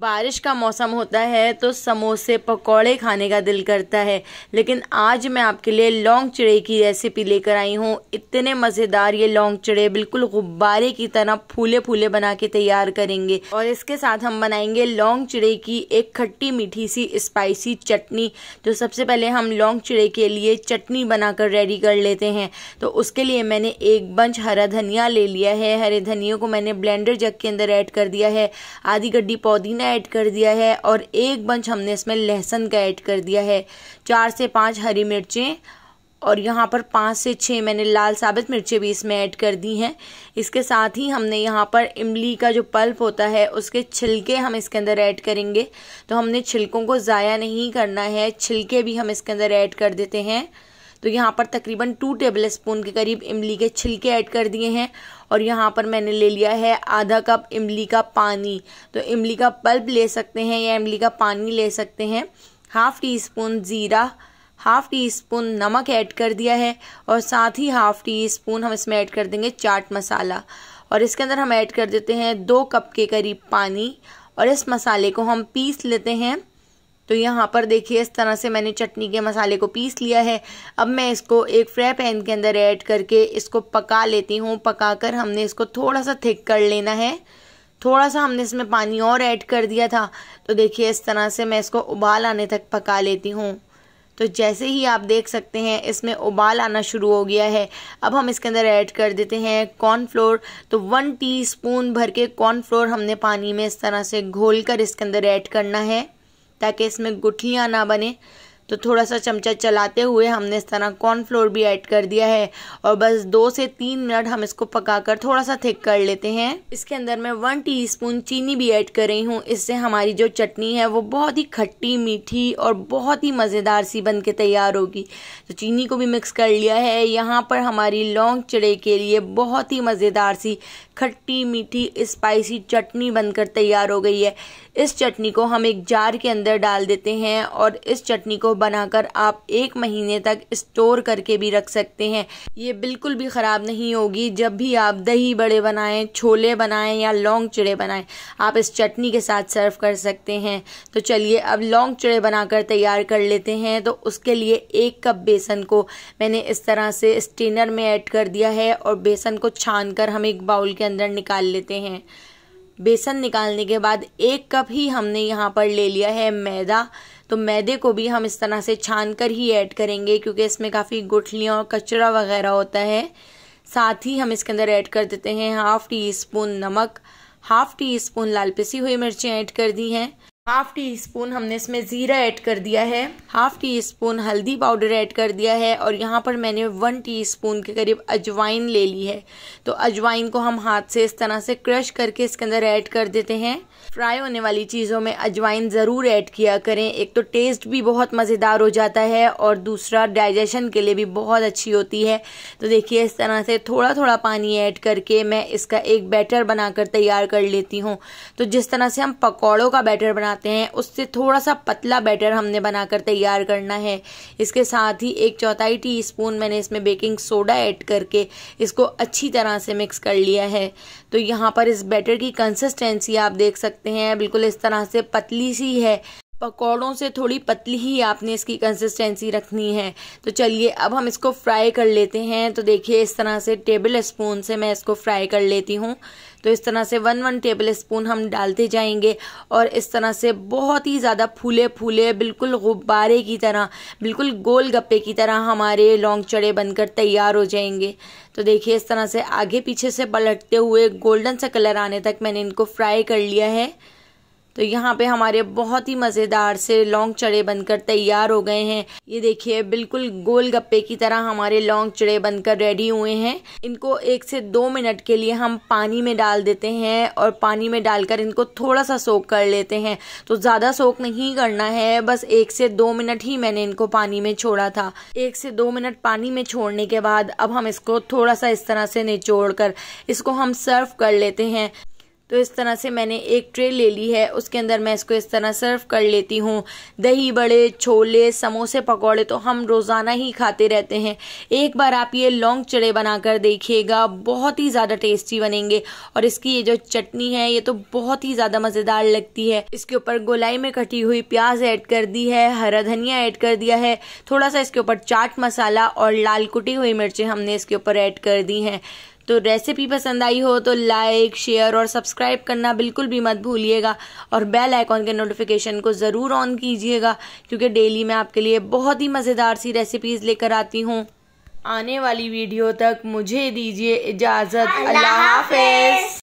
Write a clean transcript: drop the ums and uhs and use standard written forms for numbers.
बारिश का मौसम होता है तो समोसे पकौड़े खाने का दिल करता है। लेकिन आज मैं आपके लिए लौंग चिड़े की रेसिपी लेकर आई हूँ। इतने मज़ेदार ये लौंग चिड़े बिल्कुल गुब्बारे की तरह फूले फूले बना के तैयार करेंगे। और इसके साथ हम बनाएंगे लौंग चिड़े की एक खट्टी मीठी सी स्पाइसी चटनी। तो सबसे पहले हम लौंग चिड़े के लिए चटनी बनाकर रेडी कर लेते हैं। तो उसके लिए मैंने एक बंच हरा धनिया ले लिया है। हरे धनिया को मैंने ब्लेंडर जग के अंदर ऐड कर दिया है। आधी गड्डी पुदीना ऐड कर दिया है और एक बंच हमने इसमें लहसुन का ऐड कर दिया है। 4 से 5 हरी मिर्चें और यहाँ पर 5 से 6 मैंने लाल साबित मिर्चें भी इसमें ऐड कर दी हैं। इसके साथ ही हमने यहाँ पर इमली का जो पल्प होता है उसके छिलके हम इसके अंदर ऐड करेंगे। तो हमने छिलकों को ज़ाया नहीं करना है, छिलके भी हम इसके अंदर ऐड कर देते हैं। तो यहाँ पर तकरीबन 2 टेबल स्पून के करीब इमली के छिलके ऐड कर दिए हैं। और यहाँ पर मैंने ले लिया है आधा कप इमली का पानी। तो इमली का पल्प ले सकते हैं या इमली का पानी ले सकते हैं। 1/2 टीस्पून ज़ीरा, 1/2 टीस्पून नमक ऐड कर दिया है और साथ ही 1/2 टीस्पून हम इसमें ऐड कर देंगे चाट मसाला। और इसके अंदर हम ऐड कर देते हैं 2 कप के करीब पानी और इस मसाले को हम पीस लेते हैं। तो यहाँ पर देखिए इस तरह से मैंने चटनी के मसाले को पीस लिया है। अब मैं इसको एक फ्राई पैन के अंदर ऐड करके इसको पका लेती हूँ। पकाकर हमने इसको थोड़ा सा थिक कर लेना है। थोड़ा सा हमने इसमें पानी और ऐड कर दिया था। तो देखिए इस तरह से मैं इसको उबाल आने तक पका लेती हूँ। तो जैसे ही आप देख सकते हैं इसमें उबाल आना शुरू हो गया है। अब हम इसके अंदर ऐड कर देते हैं कॉर्नफ्लोर। तो 1 टीस्पून भर के कॉर्नफ्लोर हमने पानी में इस तरह से घोल कर इसके अंदर ऐड करना है ताकि इसमें गुठलियाँ ना बने। तो थोड़ा सा चमचा चलाते हुए हमने इस तरह कॉर्नफ्लोर भी ऐड कर दिया है और बस 2 से 3 मिनट हम इसको पकाकर थोड़ा सा थिक कर लेते हैं। इसके अंदर मैं 1 टीस्पून चीनी भी ऐड कर रही हूँ। इससे हमारी जो चटनी है वो बहुत ही खट्टी मीठी और बहुत ही मज़ेदार सी बन के तैयार होगी। तो चीनी को भी मिक्स कर लिया है। यहाँ पर हमारी लौंग चिड़े के लिए बहुत ही मज़ेदार सी खट्टी मीठी स्पाइसी चटनी बनकर तैयार हो गई है। इस चटनी को हम एक जार के अंदर डाल देते हैं और इस चटनी को बनाकर आप 1 महीने तक स्टोर करके भी रख सकते हैं। ये बिल्कुल भी ख़राब नहीं होगी। जब भी आप दही बड़े बनाएं, छोले बनाएं या लौंग चिड़े बनाएं, आप इस चटनी के साथ सर्व कर सकते हैं। तो चलिए अब लौंग चिड़े बनाकर तैयार कर लेते हैं। तो उसके लिए 1 कप बेसन को मैंने इस तरह से स्ट्रेनर में ऐड कर दिया है और बेसन को छानकर हम एक बाउल के अंदर निकाल लेते हैं। बेसन निकालने के बाद 1 कप ही हमने यहाँ पर ले लिया है मैदा। तो मैदे को भी हम इस तरह से छान कर ही ऐड करेंगे क्योंकि इसमें काफ़ी गुठलियाँ और कचरा वगैरह होता है। साथ ही हम इसके अंदर ऐड कर देते हैं 1/2 टीस्पून नमक, 1/2 टीस्पून लाल पिसी हुई मिर्चें ऐड कर दी हैं। 1/2 टीस्पून हमने इसमें ज़ीरा ऐड कर दिया है। 1/2 टीस्पून हल्दी पाउडर ऐड कर दिया है और यहाँ पर मैंने 1 टीस्पून के करीब अजवाइन ले ली है। तो अजवाइन को हम हाथ से इस तरह से क्रश करके इसके अंदर ऐड कर देते हैं। फ्राई होने वाली चीज़ों में अजवाइन ज़रूर ऐड किया करें। एक तो टेस्ट भी बहुत मज़ेदार हो जाता है और दूसरा डाइजेशन के लिए भी बहुत अच्छी होती है। तो देखिए इस तरह से थोड़ा थोड़ा पानी ऐड करके मैं इसका एक बैटर बनाकर तैयार कर लेती हूँ। तो जिस तरह से हम पकौड़ों का बैटर बनाते हैं उससे थोड़ा सा पतला बैटर हमने बनाकर तैयार करना है। इसके साथ ही 1/4 टीस्पून मैंने इसमें बेकिंग सोडा ऐड करके इसको अच्छी तरह से मिक्स कर लिया है। तो यहाँ पर इस बैटर की कंसिस्टेंसी आप देख सकते हैं बिल्कुल इस तरह से पतली सी है। पकौड़ों से थोड़ी पतली ही आपने इसकी कंसिस्टेंसी रखनी है। तो चलिए अब हम इसको फ्राई कर लेते हैं। तो देखिए इस तरह से टेबल स्पून से मैं इसको फ्राई कर लेती हूँ। तो इस तरह से 1 टेबल स्पून हम डालते जाएंगे और इस तरह से बहुत ही ज़्यादा फूले फूले बिल्कुल गुब्बारे की तरह, बिल्कुल गोल गप्पे की तरह हमारे लौंग चिड़े बनकर तैयार हो जाएंगे। तो देखिए इस तरह से आगे पीछे से पलटते हुए गोल्डन सा कलर आने तक मैंने इनको फ्राई कर लिया है। तो यहाँ पे हमारे बहुत ही मज़ेदार से लौंग चिड़े बनकर तैयार हो गए हैं। ये देखिए बिल्कुल गोल गप्पे की तरह हमारे लौंग चिड़े बनकर रेडी हुए हैं। इनको 1 से 2 मिनट के लिए हम पानी में डाल देते हैं और पानी में डालकर इनको थोड़ा सा सोक कर लेते हैं। तो ज़्यादा सोक नहीं करना है, बस 1 से 2 मिनट ही मैंने इनको पानी में छोड़ा था। 1 से 2 मिनट पानी में छोड़ने के बाद अब हम इसको थोड़ा सा इस तरह से निचोड़ कर इसको हम सर्व कर लेते हैं। तो इस तरह से मैंने एक ट्रे ले ली है, उसके अंदर मैं इसको इस तरह सर्व कर लेती हूँ। दही बड़े, छोले, समोसे, पकौड़े तो हम रोज़ाना ही खाते रहते हैं। एक बार आप ये लौंग चिड़े बनाकर देखिएगा, बहुत ही ज़्यादा टेस्टी बनेंगे। और इसकी ये जो चटनी है ये तो बहुत ही ज़्यादा मज़ेदार लगती है। इसके ऊपर गोलाई में कटी हुई प्याज ऐड कर दी है, हरा धनिया ऐड कर दिया है, थोड़ा सा इसके ऊपर चाट मसाला और लाल कुटी हुई मिर्चें हमने इसके ऊपर ऐड कर दी हैं। तो रेसिपी पसंद आई हो तो लाइक, शेयर और सब्सक्राइब करना बिल्कुल भी मत भूलिएगा और बेल आइकॉन के नोटिफिकेशन को ज़रूर ऑन कीजिएगा, क्योंकि डेली मैं आपके लिए बहुत ही मज़ेदार सी रेसिपीज़ लेकर आती हूँ। आने वाली वीडियो तक मुझे दीजिए इजाज़त। अल्लाह हाफ़िज़।